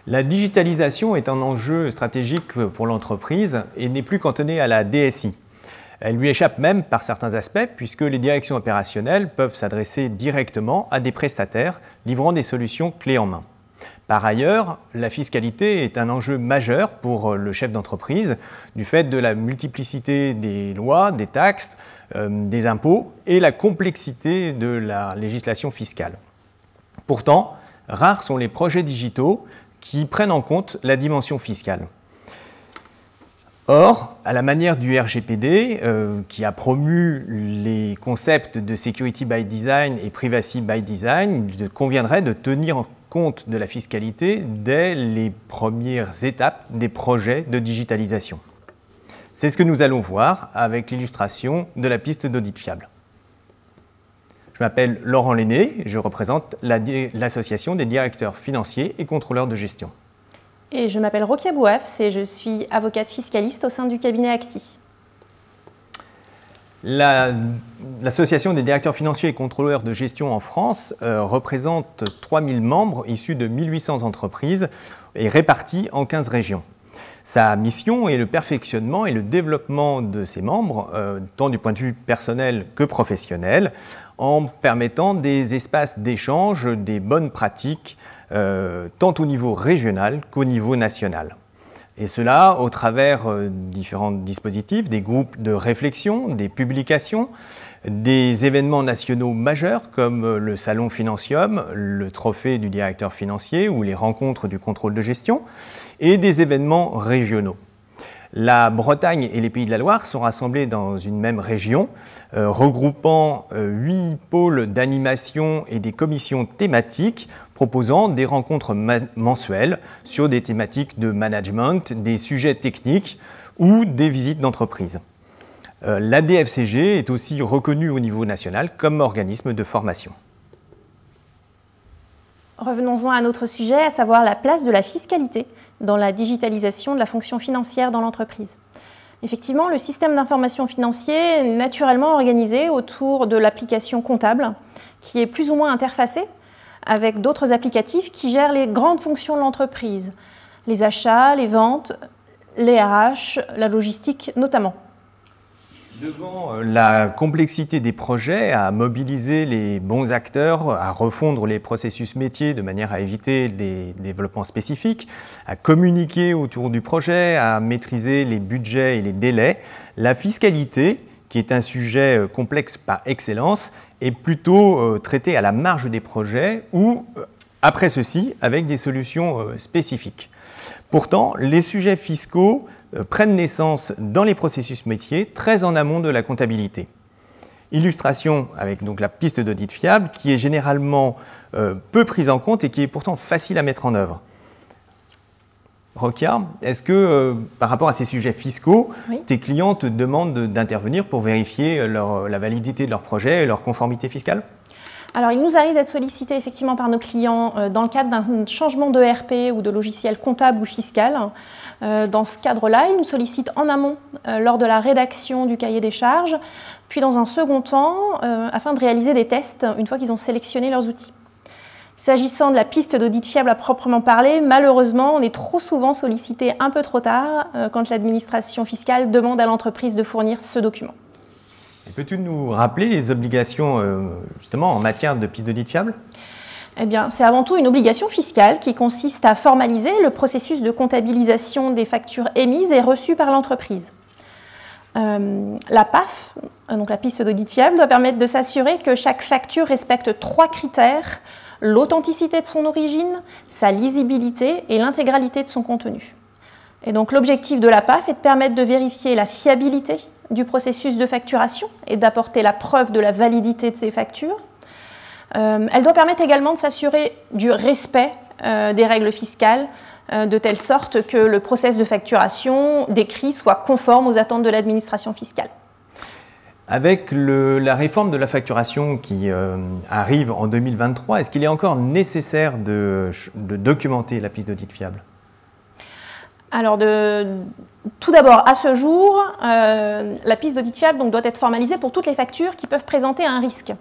La digitalisation est un enjeu stratégique pour l'entreprise et n'est plus cantonnée à la DSI. Elle lui échappe même par certains aspects puisque les directions opérationnelles peuvent s'adresser directement à des prestataires livrant des solutions clés en main. Par ailleurs, la fiscalité est un enjeu majeur pour le chef d'entreprise du fait de la multiplicité des lois, des taxes, des impôts et la complexité de la législation fiscale. Pourtant, rares sont les projets digitaux qui prennent en compte la dimension fiscale. Or, à la manière du RGPD, qui a promu les concepts de Security by Design et Privacy by Design, il conviendrait de tenir compte de la fiscalité dès les premières étapes des projets de digitalisation. C'est ce que nous allons voir avec l'illustration de la piste d'audit fiable. Je m'appelle Laurent Lenné, je représente l'association des directeurs financiers et contrôleurs de gestion. Et je m'appelle Rokia Bouafs et je suis avocate fiscaliste au sein du cabinet Acti. L'association des directeurs financiers et contrôleurs de gestion en France représente 3000 membres issus de 1800 entreprises et répartis en 15 régions. Sa mission est le perfectionnement et le développement de ses membres, tant du point de vue personnel que professionnel, en permettant des espaces d'échange, des bonnes pratiques, tant au niveau régional qu'au niveau national. Et cela au travers différents dispositifs, des groupes de réflexion, des publications, des événements nationaux majeurs comme le Salon Financium, le Trophée du directeur financier ou les rencontres du contrôle de gestion, et des événements régionaux. La Bretagne et les Pays de la Loire sont rassemblés dans une même région, regroupant 8 pôles d'animation et des commissions thématiques proposant des rencontres mensuelles sur des thématiques de management, des sujets techniques ou des visites d'entreprise. La DFCG est aussi reconnue au niveau national comme organisme de formation. Revenons-en à notre sujet, à savoir la place de la fiscalité dans la digitalisation de la fonction financière dans l'entreprise. Effectivement, le système d'information financier est naturellement organisé autour de l'application comptable, qui est plus ou moins interfacée avec d'autres applicatifs qui gèrent les grandes fonctions de l'entreprise, les achats, les ventes, les RH, la logistique notamment. Devant la complexité des projets, à mobiliser les bons acteurs, à refondre les processus métiers de manière à éviter des développements spécifiques, à communiquer autour du projet, à maîtriser les budgets et les délais, la fiscalité, qui est un sujet complexe par excellence, est plutôt traitée à la marge des projets ou, après ceci, avec des solutions spécifiques. Pourtant, les sujets fiscaux prennent naissance dans les processus métiers très en amont de la comptabilité. Illustration avec donc la piste d'audit fiable qui est généralement peu prise en compte et qui est pourtant facile à mettre en œuvre. Rokia, est-ce que par rapport à ces sujets fiscaux, oui, tes clients te demandent d'intervenir pour vérifier la validité de leur projet et leur conformité fiscale ? Alors, il nous arrive d'être sollicités effectivement par nos clients dans le cadre d'un changement de ERP ou de logiciel comptable ou fiscal. Dans ce cadre-là, ils nous sollicitent en amont lors de la rédaction du cahier des charges, puis dans un second temps, afin de réaliser des tests une fois qu'ils ont sélectionné leurs outils. S'agissant de la piste d'audit fiable à proprement parler, malheureusement, on est trop souvent sollicité un peu trop tard quand l'administration fiscale demande à l'entreprise de fournir ce document. Peux-tu nous rappeler les obligations justement en matière de piste d'audit fiable ? Eh bien, c'est avant tout une obligation fiscale qui consiste à formaliser le processus de comptabilisation des factures émises et reçues par l'entreprise. La PAF, donc la piste d'audit fiable, doit permettre de s'assurer que chaque facture respecte 3 critères: l'authenticité de son origine, sa lisibilité et l'intégralité de son contenu. Et donc l'objectif de la PAF est de permettre de vérifier la fiabilité du processus de facturation et d'apporter la preuve de la validité de ces factures. Elle doit permettre également de s'assurer du respect des règles fiscales, de telle sorte que le process de facturation décrit soit conforme aux attentes de l'administration fiscale. Avec la réforme de la facturation qui arrive en 2023, est-ce qu'il est encore nécessaire de documenter la piste d'audit fiable ? Alors, tout d'abord, à ce jour, la piste d'audit fiable donc, doit être formalisée pour toutes les factures qui peuvent présenter un risque.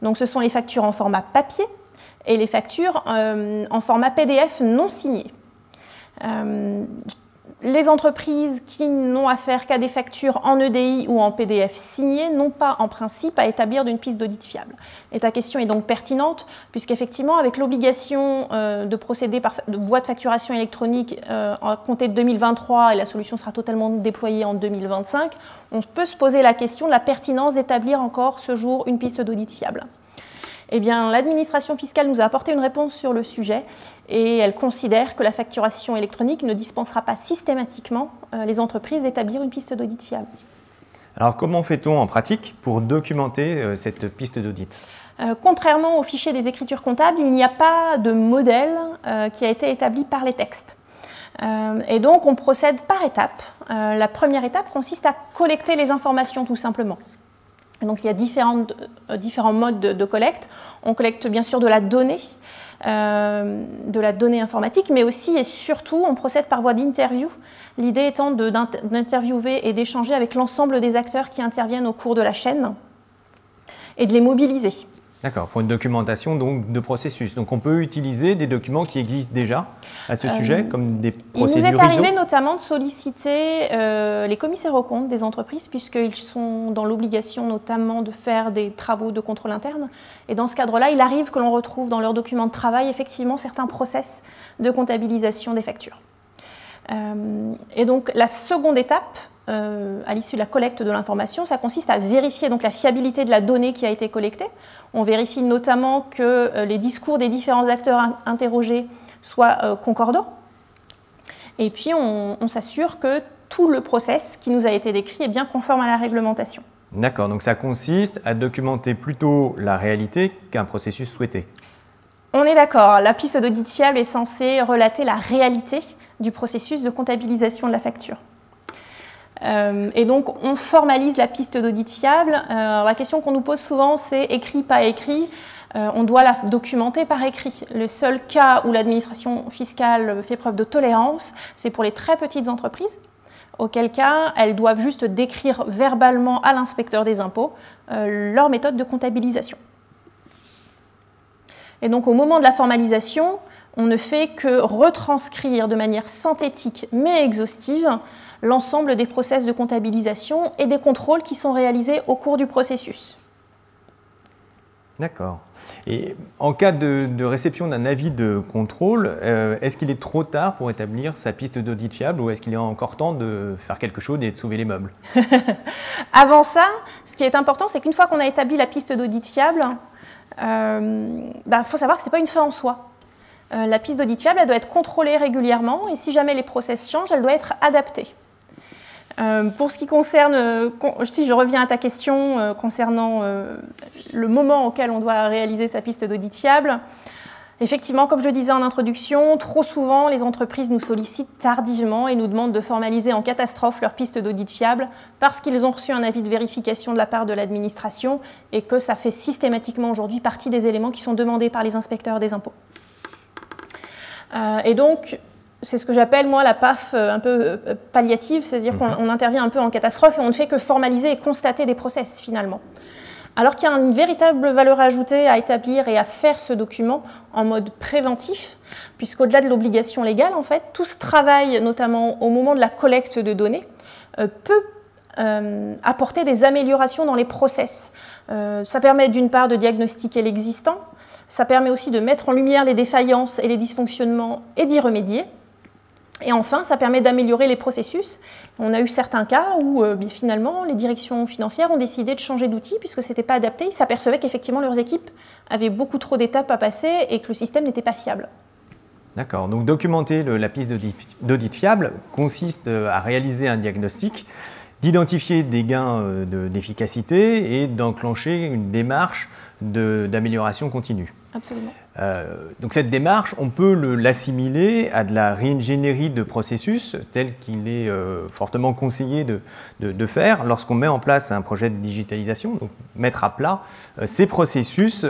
Donc, ce sont les factures en format papier et les factures en format PDF non signé. Les entreprises qui n'ont affaire qu'à des factures en EDI ou en PDF signées n'ont pas en principe à établir d'une piste d'audit fiable. Et ta question est donc pertinente, puisqu'effectivement, avec l'obligation de procéder par voie de facturation électronique à compter de 2023, et la solution sera totalement déployée en 2025, on peut se poser la question de la pertinence d'établir encore ce jour une piste d'audit fiable. Eh bien, l'administration fiscale nous a apporté une réponse sur le sujet et elle considère que la facturation électronique ne dispensera pas systématiquement les entreprises d'établir une piste d'audit fiable. Alors, comment fait-on en pratique pour documenter cette piste d'audit ? Contrairement au fichier des écritures comptables, il n'y a pas de modèle qui a été établi par les textes. Et donc, on procède par étapes. La première étape consiste à collecter les informations, tout simplement. Donc il y a différents modes de collecte. On collecte bien sûr de la donnée informatique, mais aussi et surtout on procède par voie d'interview. L'idée étant d'interviewer et d'échanger avec l'ensemble des acteurs qui interviennent au cours de la chaîne et de les mobiliser. D'accord, pour une documentation donc, de processus. Donc on peut utiliser des documents qui existent déjà à ce sujet, comme des procédures ISO. Il nous est arrivé notamment de solliciter les commissaires aux comptes des entreprises, puisqu'ils sont dans l'obligation notamment de faire des travaux de contrôle interne. Et dans ce cadre-là, il arrive que l'on retrouve dans leurs documents de travail effectivement certains process de comptabilisation des factures. Et donc la seconde étape, à l'issue de la collecte de l'information, ça consiste à vérifier donc la fiabilité de la donnée qui a été collectée. On vérifie notamment que les discours des différents acteurs interrogés soient concordants. Et puis on s'assure que tout le process qui nous a été décrit est bien conforme à la réglementation. D'accord, donc ça consiste à documenter plutôt la réalité qu'un processus souhaité. On est d'accord, la piste d'audit fiable est censée relater la réalité du processus de comptabilisation de la facture. Et donc, on formalise la piste d'audit fiable. La question qu'on nous pose souvent, c'est écrit, pas écrit. On doit la documenter par écrit. Le seul cas où l'administration fiscale fait preuve de tolérance, c'est pour les très petites entreprises, auquel cas, elles doivent juste décrire verbalement à l'inspecteur des impôts leur méthode de comptabilisation. Et donc, au moment de la formalisation, on ne fait que retranscrire de manière synthétique mais exhaustive l'ensemble des process de comptabilisation et des contrôles qui sont réalisés au cours du processus. D'accord. Et en cas de réception d'un avis de contrôle, est-ce qu'il est trop tard pour établir sa piste d'audit fiable ou est-ce qu'il est encore temps de faire quelque chose et de sauver les meubles? Avant ça, ce qui est important, c'est qu'une fois qu'on a établi la piste d'audit fiable, faut savoir que ce n'est pas une fin en soi. La piste d'audit fiable, elle doit être contrôlée régulièrement et si jamais les process changent, elle doit être adaptée. Pour ce qui concerne, si je reviens à ta question concernant le moment auquel on doit réaliser sa piste d'audit fiable, effectivement, comme je disais en introduction, trop souvent les entreprises nous sollicitent tardivement et nous demandent de formaliser en catastrophe leur piste d'audit fiable parce qu'ils ont reçu un avis de vérification de la part de l'administration et que ça fait systématiquement aujourd'hui partie des éléments qui sont demandés par les inspecteurs des impôts. Et donc, c'est ce que j'appelle, moi, la PAF un peu palliative, c'est-à-dire qu'on intervient un peu en catastrophe et on ne fait que formaliser et constater des process, finalement. Alors qu'il y a une véritable valeur ajoutée à établir et à faire ce document en mode préventif, puisqu'au-delà de l'obligation légale, en fait, tout ce travail, notamment au moment de la collecte de données, peut apporter des améliorations dans les process. Ça permet d'une part de diagnostiquer l'existant, ça permet aussi de mettre en lumière les défaillances et les dysfonctionnements et d'y remédier. Et enfin, ça permet d'améliorer les processus. On a eu certains cas où finalement les directions financières ont décidé de changer d'outil puisque ce n'était pas adapté. Ils s'apercevaient qu'effectivement leurs équipes avaient beaucoup trop d'étapes à passer et que le système n'était pas fiable. D'accord, donc documenter la piste d'audit fiable consiste à réaliser un diagnostic, d'identifier des gains d'efficacité et d'enclencher une démarche d'amélioration continue. Absolument. Donc cette démarche, on peut l'assimiler à de la réingénierie de processus tel qu'il est fortement conseillé de faire lorsqu'on met en place un projet de digitalisation, donc mettre à plat ces processus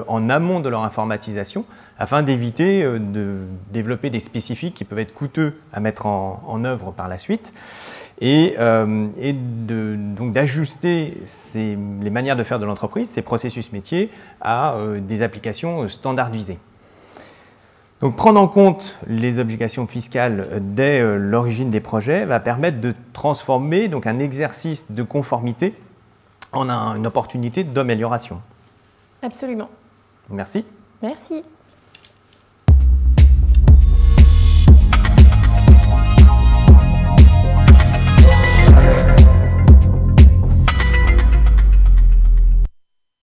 en amont de leur informatisation afin d'éviter de développer des spécifiques qui peuvent être coûteux à mettre en œuvre par la suite et donc d'ajuster les manières de faire de l'entreprise, ces processus métiers, à des applications standardisées. Donc prendre en compte les obligations fiscales dès l'origine des projets va permettre de transformer donc, un exercice de conformité en une opportunité d'amélioration. Absolument. Merci. Merci.